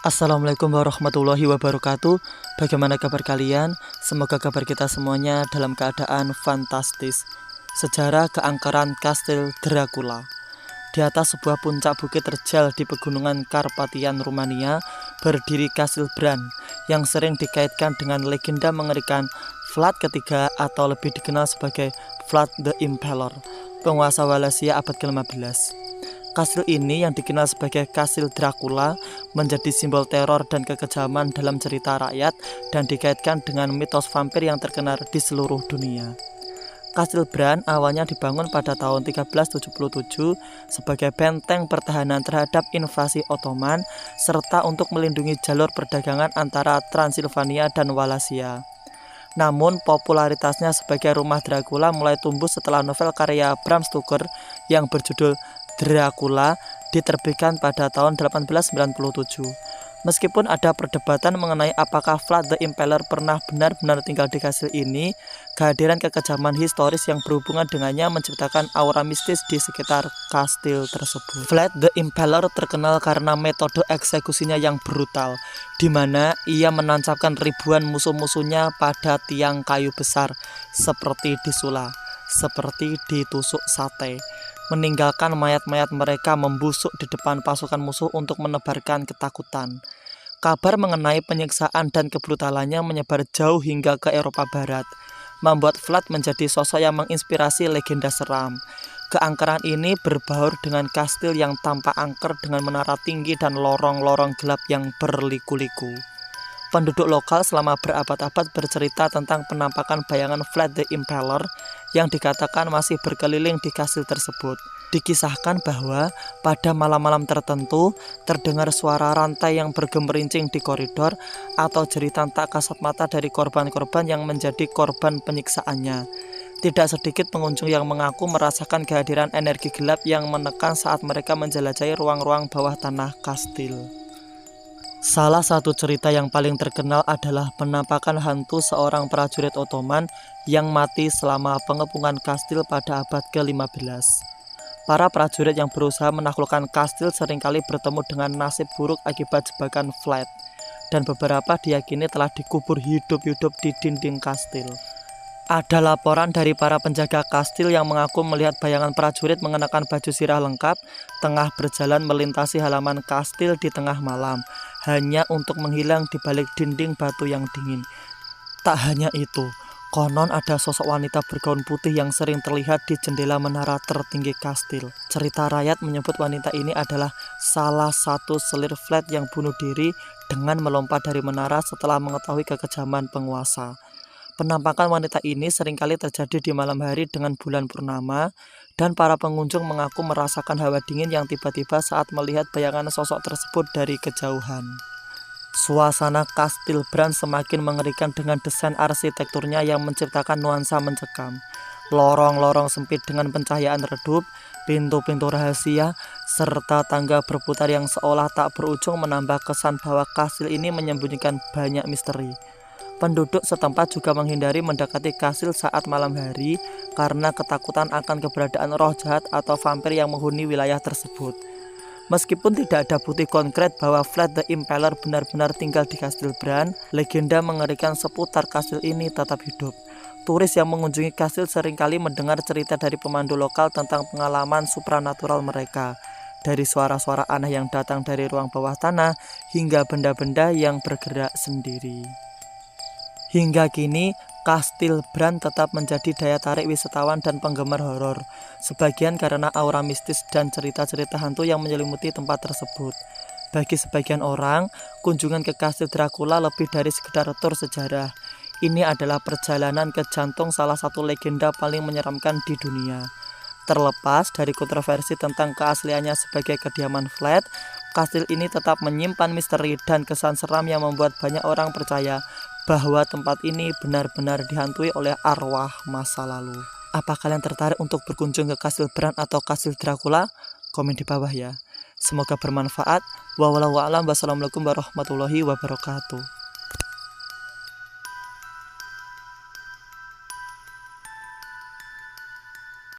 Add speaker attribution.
Speaker 1: Assalamualaikum warahmatullahi wabarakatuh. Bagaimana kabar kalian? Semoga kabar kita semuanya dalam keadaan fantastis. Sejarah keangkeran Kastil Dracula. Di atas sebuah puncak bukit terjal di pegunungan Karpatian, Rumania, berdiri Kastil Bran yang sering dikaitkan dengan legenda mengerikan Vlad ketiga atau lebih dikenal sebagai Vlad the Impaler, penguasa Wallachia abad ke-15. Kastil ini yang dikenal sebagai Kastil Dracula menjadi simbol teror dan kekejaman dalam cerita rakyat dan dikaitkan dengan mitos vampir yang terkenal di seluruh dunia. Kastil Bran awalnya dibangun pada tahun 1377 sebagai benteng pertahanan terhadap invasi Ottoman serta untuk melindungi jalur perdagangan antara Transilvania dan Wallachia. Namun popularitasnya sebagai rumah Dracula mulai tumbuh setelah novel karya Bram Stoker yang berjudul Dracula diterbitkan pada tahun 1897. Meskipun ada perdebatan mengenai apakah Vlad the Impaler pernah benar-benar tinggal di kastil ini, kehadiran kekejaman historis yang berhubungan dengannya menciptakan aura mistis di sekitar kastil tersebut. Vlad the Impaler terkenal karena metode eksekusinya yang brutal, di mana ia menancapkan ribuan musuh-musuhnya pada tiang kayu besar seperti disula, seperti ditusuk sate, meninggalkan mayat-mayat mereka membusuk di depan pasukan musuh untuk menebarkan ketakutan. Kabar mengenai penyiksaan dan kebrutalannya menyebar jauh hingga ke Eropa Barat, membuat Vlad menjadi sosok yang menginspirasi legenda seram. Keangkeran ini berbaur dengan kastil yang tampak angker dengan menara tinggi dan lorong-lorong gelap yang berliku-liku. Penduduk lokal selama berabad-abad bercerita tentang penampakan bayangan Vlad the Impaler yang dikatakan masih berkeliling di kastil tersebut. Dikisahkan bahwa pada malam-malam tertentu terdengar suara rantai yang bergemerincing di koridor atau jeritan tak kasat mata dari korban-korban yang menjadi korban penyiksaannya. Tidak sedikit pengunjung yang mengaku merasakan kehadiran energi gelap yang menekan saat mereka menjelajahi ruang-ruang bawah tanah kastil. Salah satu cerita yang paling terkenal adalah penampakan hantu seorang prajurit Ottoman yang mati selama pengepungan kastil pada abad ke-15. Para prajurit yang berusaha menaklukkan kastil seringkali bertemu dengan nasib buruk akibat jebakan Vlad, dan beberapa diyakini telah dikubur hidup-hidup di dinding kastil. Ada laporan dari para penjaga kastil yang mengaku melihat bayangan prajurit mengenakan baju sirah lengkap tengah berjalan melintasi halaman kastil di tengah malam, hanya untuk menghilang di balik dinding batu yang dingin. Tak hanya itu, konon ada sosok wanita bergaun putih yang sering terlihat di jendela menara tertinggi kastil. Cerita rakyat menyebut wanita ini adalah salah satu selir Vlad yang bunuh diri dengan melompat dari menara setelah mengetahui kekejaman penguasa. Penampakan wanita ini seringkali terjadi di malam hari dengan bulan purnama, dan para pengunjung mengaku merasakan hawa dingin yang tiba-tiba saat melihat bayangan sosok tersebut dari kejauhan. Suasana Kastil Bran semakin mengerikan dengan desain arsitekturnya yang menciptakan nuansa mencekam. Lorong-lorong sempit dengan pencahayaan redup, pintu-pintu rahasia, serta tangga berputar yang seolah tak berujung menambah kesan bahwa kastil ini menyembunyikan banyak misteri. Penduduk setempat juga menghindari mendekati kastil saat malam hari karena ketakutan akan keberadaan roh jahat atau vampir yang menghuni wilayah tersebut. Meskipun tidak ada bukti konkret bahwa Vlad the Impaler benar-benar tinggal di Kastil Bran, legenda mengerikan seputar kastil ini tetap hidup. Turis yang mengunjungi kastil seringkali mendengar cerita dari pemandu lokal tentang pengalaman supranatural mereka, dari suara-suara aneh yang datang dari ruang bawah tanah hingga benda-benda yang bergerak sendiri. Hingga kini, Kastil Bran tetap menjadi daya tarik wisatawan dan penggemar horor, sebagian karena aura mistis dan cerita-cerita hantu yang menyelimuti tempat tersebut. Bagi sebagian orang, kunjungan ke Kastil Dracula lebih dari sekedar tur sejarah. Ini adalah perjalanan ke jantung salah satu legenda paling menyeramkan di dunia. Terlepas dari kontroversi tentang keasliannya sebagai kediaman Vlad, kastil ini tetap menyimpan misteri dan kesan seram yang membuat banyak orang percaya bahwa tempat ini benar-benar dihantui oleh arwah masa lalu. Apa kalian tertarik untuk berkunjung ke Kastil Bran atau Kastil Dracula? Komen di bawah ya. Semoga bermanfaat. Wassalamualaikum warahmatullahi wabarakatuh.